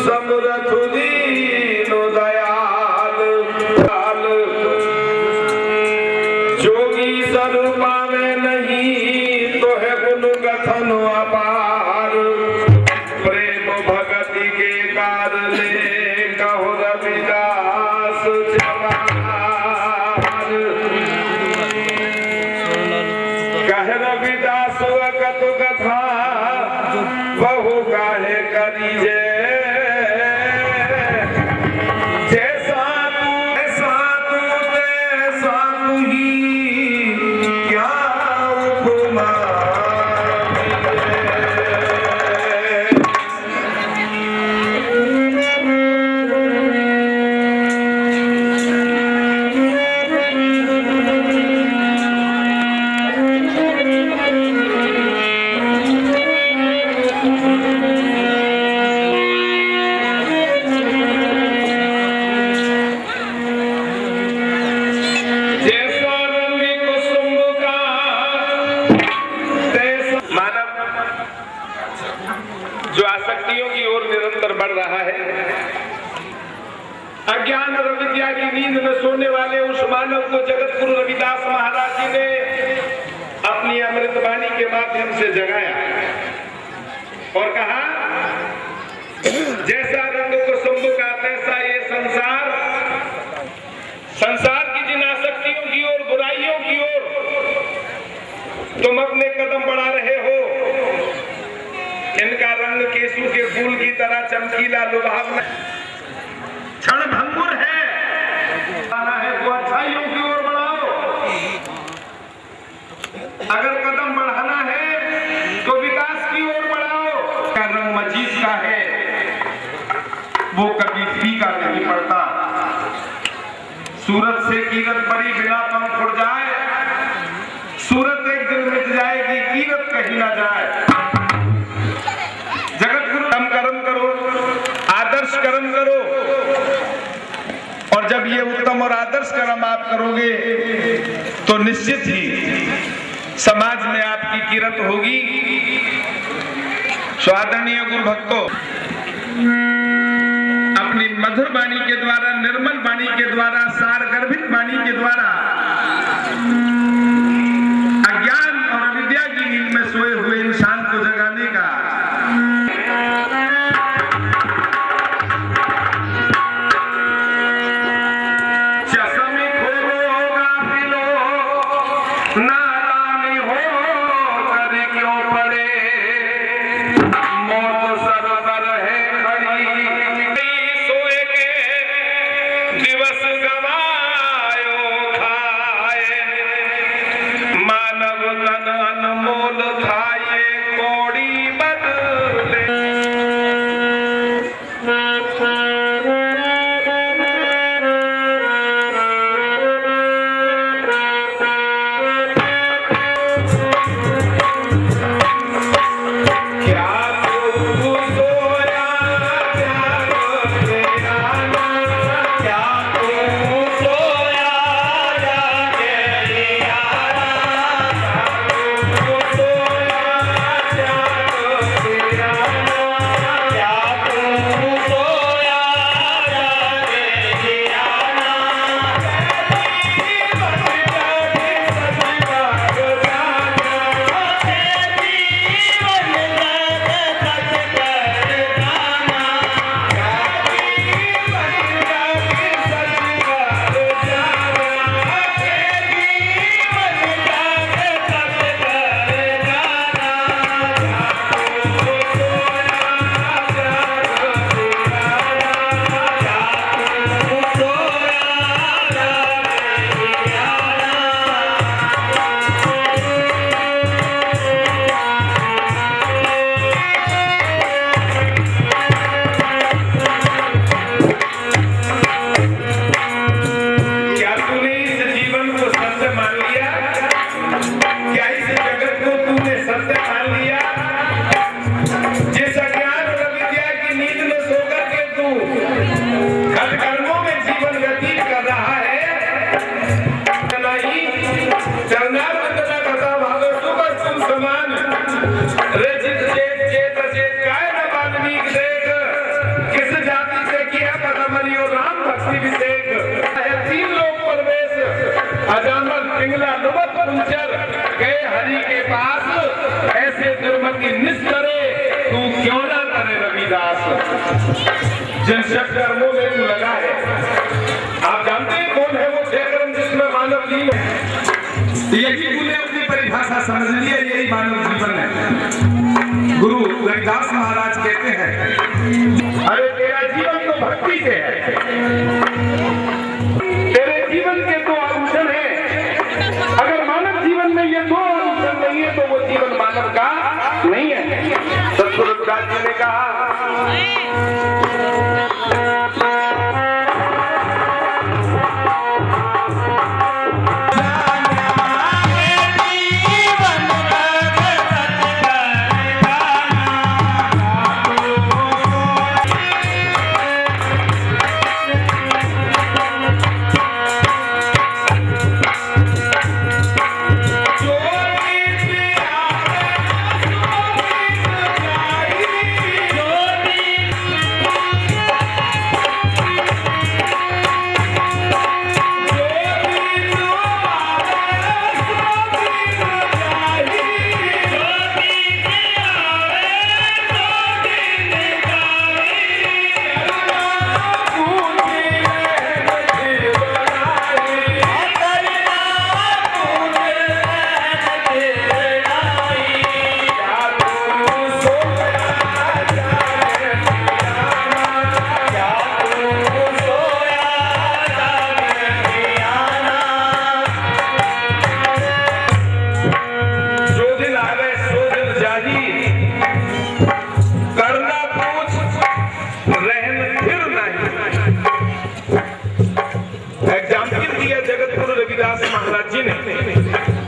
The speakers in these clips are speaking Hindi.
समरथ दीन दयाल जोगी स्वरूपा में नहीं तो है गुण कथन अपार प्रेम भगति के कारले कहो रविदास कह रविदास कत कथा बहु काहे करीजे जो आसक्तियों की ओर निरंतर बढ़ रहा है। अज्ञान और अविद्या की नींद में सोने वाले उस मानव को जगत गुरु रविदास महाराज जी ने अपनी अमृतवाणी के माध्यम से जगाया और कहा जैसा रंग कुसुम का तैसा ये संसार की जिन आसक्तियों की ओर बुराइयों की ओर तुम अपने कदम बढ़ा रहे हो इनका रंग केसू के फूल की तरह चमकीला लुभावना क्षण भंगुर है तो अच्छाइयों की ओर बढ़ाओ। अगर कदम बढ़ाना है तो विकास की ओर बढ़ाओ। का रंग मजीद का है वो कभी फीका नहीं पड़ता। सूरत से कीरत बड़ी बिना पंख उड़ जाए सूरत एक दिन मिट जाएगी कीरत कहीं ना जाए। कर्म करो आदर्श कर्म करो और जब ये उत्तम और आदर्श कर्म आप करोगे तो निश्चित ही समाज में आपकी कीरत होगी। स्वादरणीय गुरु भक्तों अपनी मधुर वाणी के द्वारा निर्मल वाणी के द्वारा सार गर्भित वाणी के द्वारा अज्ञान और अविद्या की नींद में सोए हुए इंसान को जगाने का किस जिन कर्मों में तू लगा है, आप जानते हैं कौन है वो 6 कर्म जिसमें मानव लीन है? यही तूने अपनी परिभाषा समझ ली है, यही मानव जीवन है। गुरु रविदास महाराज कहते हैं, अरे तेरा जीवन तो भक्ति से है, तेरे जीवन के 2 आभूषण है। अगर मानव जीवन में ये 2 आभूषण नहीं है तो वो जीवन मानव का नहीं है। सतगुरु रविदास जी ने कहा,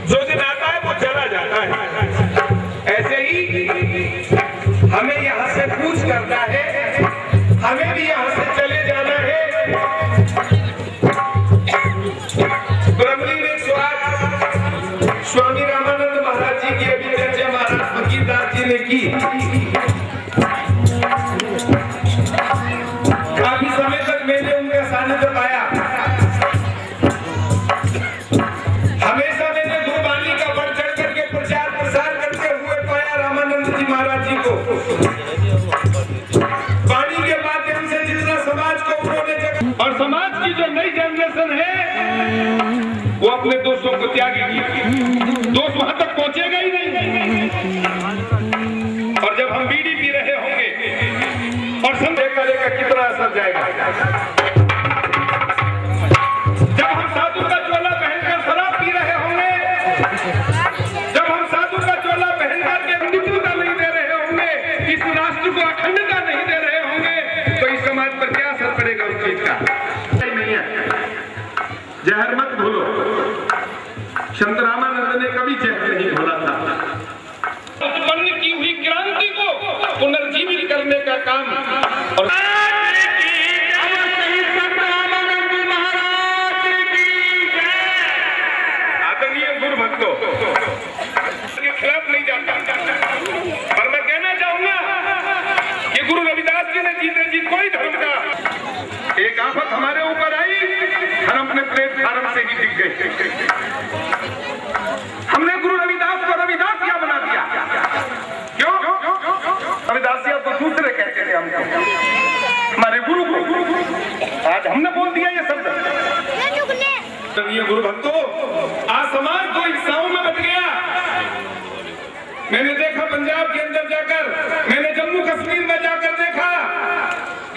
जो दिन आता है वो चला जाता है। ऐसे ही हमें यहाँ से पूछ करना है, हमें भी यहाँ से चले जाना है। ब्रह्मलीन 108 स्वामी रामानंद महाराज जी की अभी चर्चा महाराज फकीरदास जी ने की। काफी समय तक मैंने उनका सानिध्य पाया। हमेशा मैंने गुरबानी का बढ़ चढ़ करके प्रचार प्रसार करते हुए पाया रामानंद जी महाराज जी को। वाणी के माध्यम से जितना समाज को उन्होंने जगह, और समाज की जो नई जनरेशन है वो अपने दोस्तों को त्यागेगी। दोस्त वहां तक पहुंचेगा ही नहीं। और जब हम बीड़ी पी रहे होंगे और संदेह करेगा कितना असर जाएगा। जब हम साधु का चोला पहनकर शराब पी रहे होंगे, जब हम साधु का चोला पहनकर के हिंदुत्वता नहीं दे रहे होंगे, इस राष्ट्र को अखंडता नहीं दे रहे होंगे, तो इस समाज पर क्या असर पड़ेगा उस चीज का? नहीं है। जहर मत भूलो। संत रामानंद ने कभी जहर नहीं भूला था। उत्पन्न की हुई क्रांति को पुनर्जीवित करने का काम और गुरु भक्तों के खिलाफ नहीं जाता, पर मैं कहना चाहूंगा कि गुरु रविदास जी ने जीते जी कोई धर्म का एक आफत हमारे ऊपर आई, हम अपने प्लेटफार्म से ही दिख गए। हमने गुरु रविदास को रविदासिया बना दिया। क्यों? रविदासिया तो दूसरे कहते थे हमको, हमारे गुरु को। आज हमने बोल दिया ये शब्द। गुरु भक्तों, आज समाज 2 हिस्सों में बट गया। मैंने देखा पंजाब के अंदर जाकर, मैंने जम्मू कश्मीर में जाकर देखा,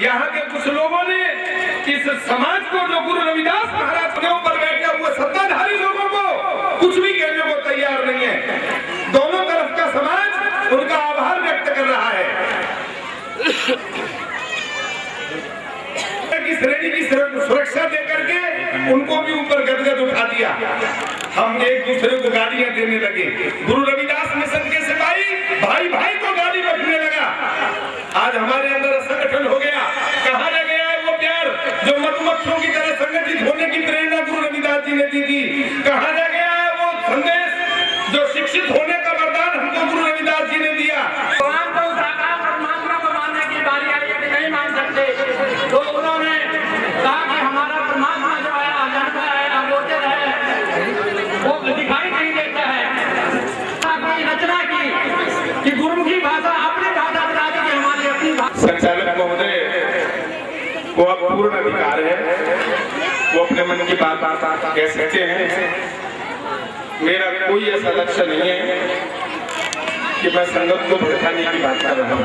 यहाँ के कुछ लोगों ने इस समाज को, जो गुरु रविदास महाराज के ऊपर बैठे हुए सत्ताधारी लोगों को कुछ भी कहने को तैयार नहीं है। दोनों तरफ का समाज उनका आभार व्यक्त कर रहा है। की श्रेणी की सुरक्षा देकर के उनको भी ऊपर गदगद उठा दिया। हम एक दूसरे को गालियां देने लगे। गुरु रविदास मिशन के सिपाही भाई भाई को गाली बकने लगा। आज हमारे अंदर संगठन हो गया। कहाँ रह गया है वो प्यार जो मधुमक्खियों की तरह संगठित होने की प्रेरणा गुरु रविदास जी ने दी थी? कहाँ रह गया है वो संदेश जो शिक्षित होने का वरदान हमको गुरु रविदास जी ने दिया? तो उन्होंने कहा कि हमारा परमात्मा जो है अजन्मा है, अगोचर है, वो दिखाई नहीं देता है। कोई रचना की कि गुरु की भाषा अपनी भाषा बता दी, हमारी अपनी भाषा। संचालक महोदय वो अब पूर्ण अधिकार है, वो अपने मन की बात कह सकते हैं। मेरा कोई ऐसा लक्ष्य नहीं है कि मैं संगत को भड़काने की बात कर रहा हूँ,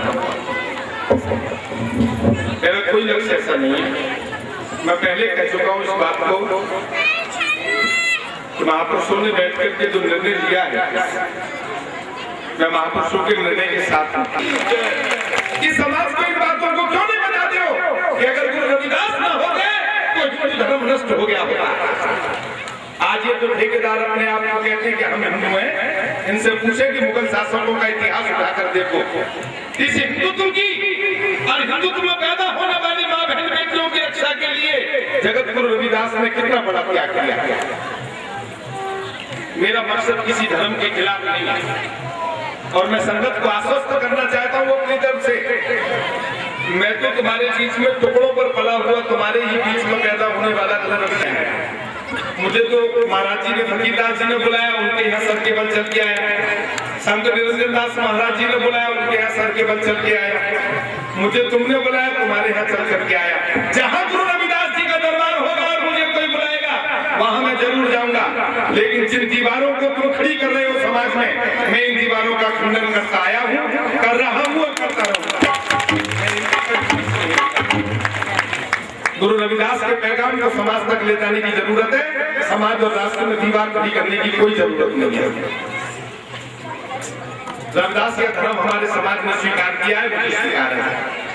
मेरा कोई लक्ष्य ऐसा नहीं है। मैं पहले कह चुका हूँ इस बात को कि महापुरुषों ने बैठ करके जो निर्णय लिया है, मैं महापुरुषों के निर्णय के साथ हूँ। कि समाज की बातों को क्यों नहीं बताते हो कि अगर गुरु रविदास ना हो गए तो हिंदू धर्म नष्ट हो गया होगा। आज ये जो ठेकेदार अपने आप को कहते हैं कि हम हिंदू हैं, इनसे पूछे कि मुगल शासकों का इतिहास उठाकर देखो। इस हिंदुत्व की और हिंदुत्व में पैदा होने वाली माँ बहन बेटियों की रक्षा के लिए जगत गुरु रविदास ने कितना बड़ा त्याग किया। मेरा मकसद किसी धर्म के खिलाफ नहीं है और मैं संगत को आश्वस्त करना चाहता हूँ अपनी तरफ से। मैं तो तुम्हारे बीच में टुकड़ों पर पला हुआ, तुम्हारे ही बीच में पैदा होने वाला धर्म है। मुझे तो महाराज जी ने, फकीरदास जी ने बुलाया, उनके यहाँ सर के बल चल के आया। संत निरंजन दास महाराज जी ने बुलाया, उनके यहाँ सर के बल चल के आया। मुझे तुमने बुलाया, तुम्हारे यहाँ चल करके आया। जहाँ गुरु रविदास जी का दरबार होगा और मुझे कोई बुलाएगा वहां मैं जरूर जाऊंगा। लेकिन जिन दीवारों को तुम खड़ी कर रहे हो समाज में, मैं इन दीवारों का खंडन करता आया हूँ, कर रहा हूँ और करता रहूंगा। गुरु रविदास के पैगाम को समाज तक ले जाने की जरूरत है। समाज और राष्ट्र में दीवार खड़ी करने की कोई जरूरत नहीं है। रविदास का धर्म हमारे समाज ने स्वीकार किया है, मुझे स्वीकार है।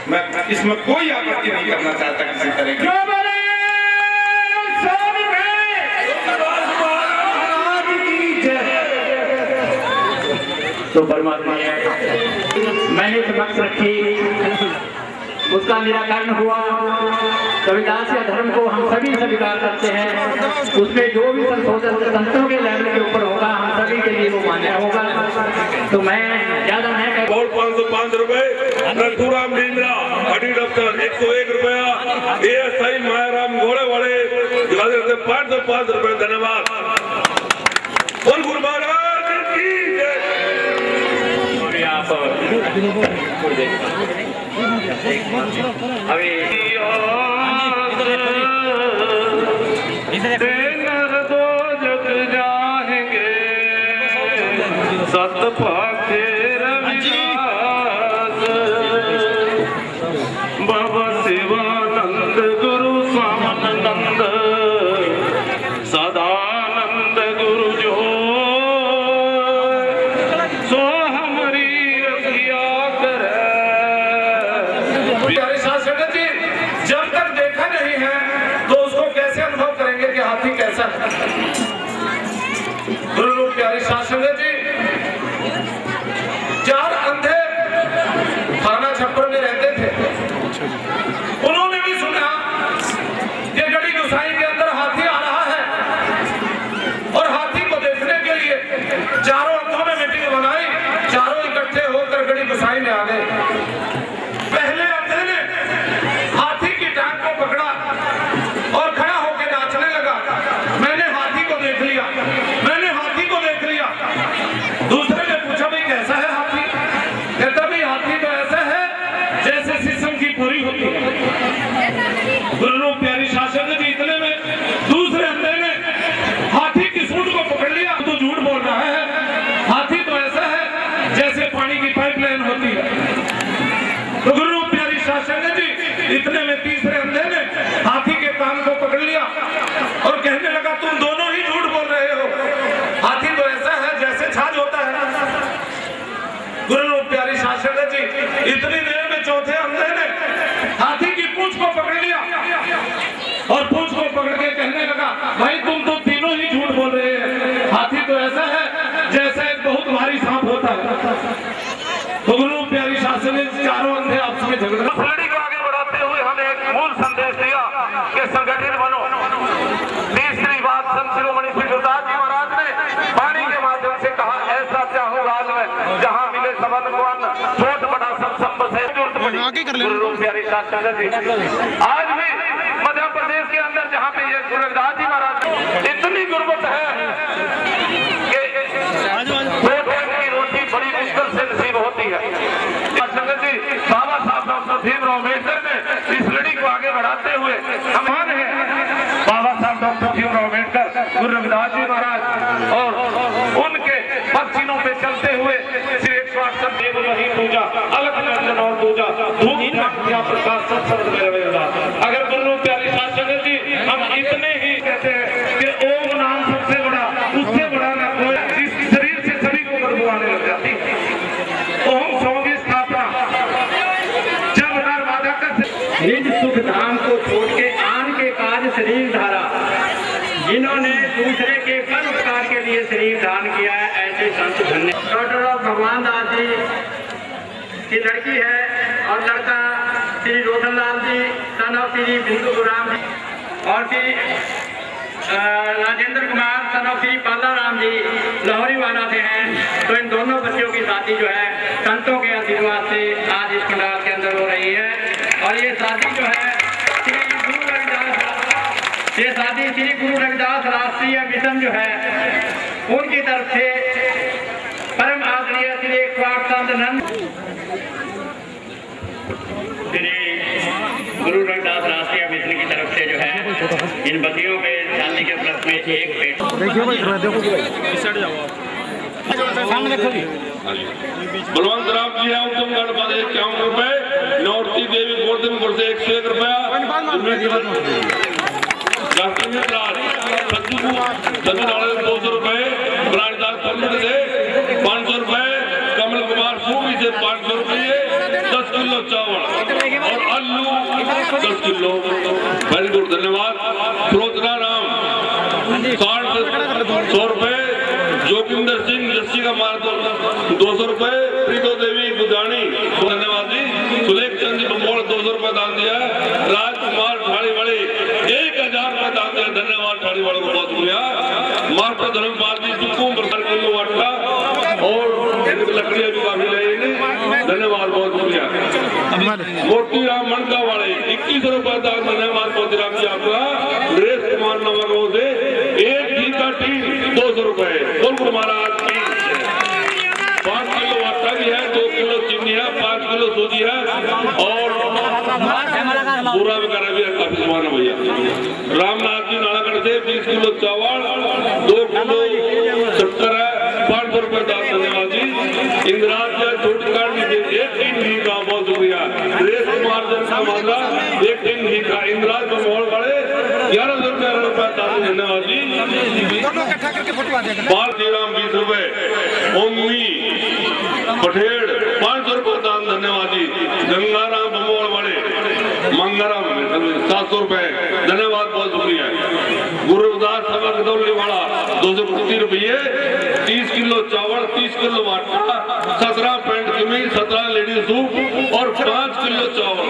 मैं इसमें कोई आपत्ति नहीं करना चाहता किसी तरह की। तो परमात्मा मैंने समक्ष रखी, उसका निराकरण हुआ। रविदास के धर्म को हम सभी स्वीकार करते हैं। उसमें जो भी संशोधन संतों के लेवल के ऊपर होगा, हम सभी के लिए वो मान्य होगा। तो मैं ज्यादा नहीं बोल 505 रुपए, रघुराम लीमरा अडी दफ्तर 101 रुपया, ASI मायाराम घोड़े वाले 505 रुपए। धन्यवाद। बोल गुरु महाराज की जय। दो जग जाएंगे सत पाखे रविदास, बाबा शिवानंद गुरु स्वामानंद सदानंद गुरु जो सो हमारी रखिया करे। जब तक देखा नहीं है तो उसको कैसे अनुभव करेंगे कि हाथी कैसा है। गुरु रूप प्यारी शासन जी, 4 अंधे थाना छप्पर में रहते थे। उन्होंने भी सुना कि गड़ी गुसाई के अंदर हाथी आ रहा है और हाथी को देखने के लिए चारों अंधों ने मीटिंग बनाई। चारों इकट्ठे होकर गड़ी गुसाई में आ गए। पहले अंधे ने हाथी की टांग को पकड़ा और खड़ा होकर नाचने लगा। मैंने हाथी को देख लिया, मैंने हाथी को देख लिया। दूसरे ने पूछा भाई कैसा है हाथी? कहता भाई हाथी तो ऐसा है जैसे शीशम की पूरी होती है। गुरु प्यारी शासन जी, इतने में दूसरे अंधे ने हाथी की सूंड को पकड़ लिया। तो झूठ बोल रहा है, हाथी तो ऐसा है जैसे पानी की पाइपलाइन होती है। तो गुरु प्यारी शासन जी, इतने में तीसरे अंधे ने हाथी के कान को पकड़ लिया और कहने लगा तुम दोनों ही झूठ बोल रहे हो, हाथी तो ऐसा है जैसे छाछ होता है। गुरु प्यारी शासन जी, इतनी देर में चौथे अंधे ने हाथी की पूंछ को पकड़ लिया और पूंछ को पकड़ के कहने लगा भाई तुम तो तीनों ही झूठ बोल रहे हैं, हाथी तो ऐसा है जैसे एक बहुत भारी सांप होता है। तो गुरु प्यारी शासन ने चारों अंधे आपस में झगड़ा। लड़ी को आगे बढ़ाते हुए हमें एक मूल संदेश दिया कि संगठित बनो। तीसरी बात संत शिरोमणि श्री गुरुदास जी महाराज ने वाणी के माध्यम से कहा, ऐसा चाहो राज में जहाँ मिले सबन को अन्न, छोट बड़ा सब संपत है जरूरत पड़ी। गुरु प्यारी शासन जी, आज भी मध्य प्रदेश के अंदर जहाँ पे ये गुरु रविदास जी महाराज, इतनी गुर्बत है कि 2 टाइम की रोटी बड़ी मुश्किल से नसीब होती है। संगत जी, बाबा साहब डॉक्टर भीमराव अम्बेडकर ने इस लड़ी को आगे बढ़ाते हुए हमान है बाबा साहब डॉक्टर भीमराव अम्बेडकर, गुरु रविदास जी महाराज और उनके पक्षियों पे चलते हुए श्री 108 देव वही पूजा अलग निरंजन और पूजा धूप दिया प्रकाश सत्संग में रहेगा। अगर गुरु प्यारी साथ संगत जी हम इतने ही कहते हैं कि ओम नाम सबसे बड़ा, उससे बड़ा ना कोई, जिस शरीर से सभी को बदबू आने लग जाती ओम सौ की स्थापना जब नर्मदा का निज सुख धाम को छोड़ के आन के काज शरीर धारा, जिन्होंने दूसरे के परोपकार के लिए शरीर दान किया है, ऐसे संत धन्य। डॉक्टर भगवान दास जी की लड़की है और लड़का श्री रोशनलाल जी सन ऑफ श्री बिंदु राम जी और श्री राजेंद्र कुमार सन ऑफ श्री पाला राम जी लाहौरी वाला से हैं। तो इन दोनों बच्चों की शादी जो है संतों के आशीर्वाद से आज इस पंडाल के अंदर हो रही है। और ये शादी जो है श्री गुरु रविदास, ये शादी श्री गुरु रविदास राष्ट्रीय मिशन जो है उनकी तरफ से परम आदरणीय श्री 108 संत नंद श्री गुरु रविदास राष्ट्रीय मिशन की तरफ से जो है इन बच्चियों के शादी के उपलक्ष्य में एक पेट बलवंत राम जी है उत्तमगढ़ पर 51 रुपए, नौरती देवी गोवर्धनपुर से 101 रुपया, तमिलनाडु 200 रुपए, ब्राजदास पन्नड़ से 500 रुपए, कमल कुमार सूबी से 500 रुपये, 10 किलो चावल और आलू 10 किलो। वेरी गुड, धन्यवाद। प्रोतना राम 100 रुपए, जोगिंदर सिंह लस्सी का मार्ग 200 रुपए, प्रीतो देवी गुदानी धन्यवाद जी। सुलेख चंद जी बमोड़ 200 रुपए दान दिया। राजकुमार ठाड़ी वाले 1000 रुपए दान दिया, धन्यवाद ठाड़ी वाले को बहुत शुक्रिया। मास्टर धर्मपाल जी सुकुम प्रसाद किलो आटा और लकड़ियां भी काफी लगेंगे, धन्यवाद बहुत शुक्रिया। मोती राम मनका वाले 21 रुपए दान, धन्यवाद मोती राम जी आपका। नरेश कुमार नवरों से 1 घी का टीन 200 रुपए, गुरु महाराज की 5 किलो आटा भी है, 2 किलो चीनी है, 5 किलो सूजी है और पूरा वगैरह भी है, काफी सामान है भैया। रामनाथ जी नालागढ़ से 20 किलो चावल, 2 किलो शक्कर है, 500 रुपए दान, धन्यवाद जी। इंदिराज जी छोटकाट जी से 1 टीन घी का बहुत शुक्रिया। नरेश कुमार जन का मामला 1 टीन घी का, इंदिराज बमोड़ वाले 1100 रुपए दान, धन्यवाद जी। बाल श्रीराम 20 रुपए, ओमी पटेड़ 500 रुपए दान, धन्यवाद जी। गंगाराम बमोड़ वाले मंगाराम 700 रुपए, धन्यवाद बहुत शुक्रिया। गुरुदास सभा गदौली वाला 230 रुपये, 30 किलो चावल, 30 किलो आटा, 17 पैंट कमीज, 17 लेडीज सूप और 5 किलो चावल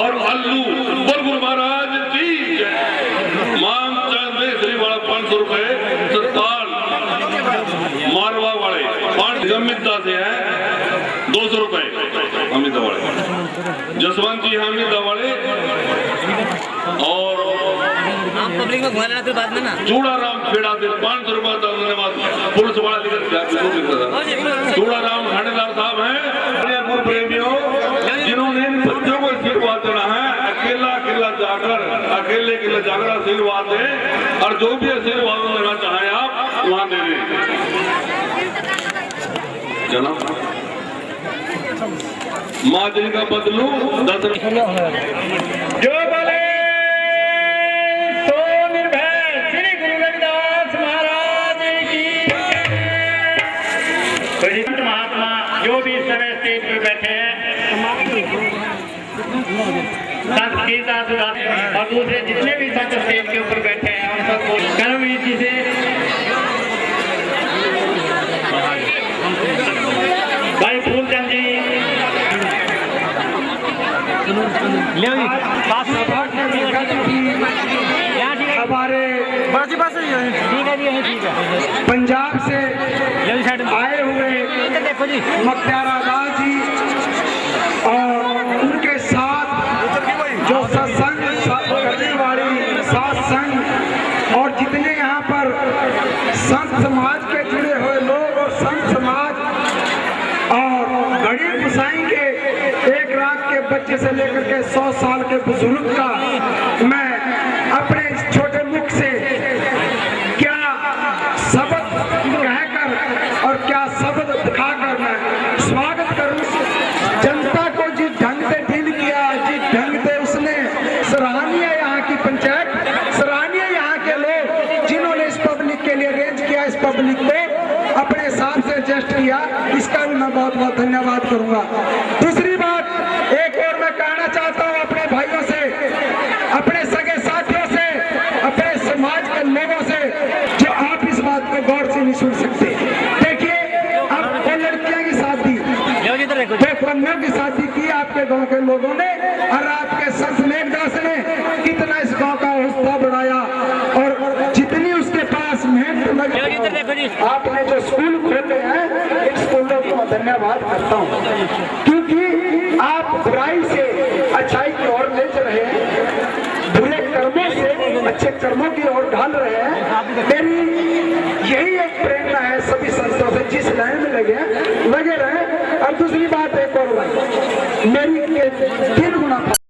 और आलू, बोल गुरु महाराज की जय। माम चंद श्री वाला 500 रुपए, सत्ताल मारवा वाले 5 अमिता से है 200 रुपए, अमिता वाले। जसवंत जी अमिता वाले और पब्लिक में घुमाना तो बाद में ना चूड़ा राम खेड़ा से 500 रुपए, धन्यवाद। पुलिस वाला लिखा चूड़ा राम थानेदार साहब हैं। पूर्व प्रेमियों जिन्होंने बच्चों को आशीर्वाद देना है, अकेला जाकर आशीर्वाद दें और जो भी आशीर्वाद देना चाहें आप वहां दे दें। चलो माँ जी का बदलू 10 जो बोले सो निर्भय श्री गुरु रविदास महाराज की। महात्मा जो भी इस समय स्टेज पर बैठे हैं, संत गीता सुधार और दूसरे जितने भी संत स्टेज के ऊपर बैठे हैं उन सबको कर्म रीति से भाई फूलचंद जी हमारे पंजाब से आए हुए मक्यारा दास जी और उनके साथ जो सत्संग करने वाली सात संघ और जितने यहाँ पर संत समाज के जुड़े हुए लोग और संत समाज और गणेश गोसाई के 1 लाख के बच्चे से लेकर के 100 साल के बुजुर्ग का कष्ट किया, इसका भी मैं बहुत बहुत धन्यवाद करूंगा। दूसरी बात एक और मैं कहना चाहता हूं अपने भाइयों से, अपने सगे साथियों से, अपने समाज के लोगों से, जो आप इस बात को गौर से नहीं सुन सकते। देखिए आपको लड़कियां की शादी, दो कन्याओं की शादी की आपके गांव के लोगों ने, और आपके संत मेघदास ने कितना इस गांव का हौसला बढ़ाया, और जितनी उसके पास मेहनत लगी, आपने जो स्कूल खोले हैं इन स्कूलों को धन्यवाद करता हूँ, क्योंकि आप बुराई से अच्छाई की ओर ले चल रहे हैं, बुरे कर्मों से अच्छे कर्मों की ओर ढाल रहे हैं। मेरी यही एक प्रेरणा है सभी संतों से, जिस लाइन में लगे रहे। और दूसरी बात एक और, मेरी 3 गुना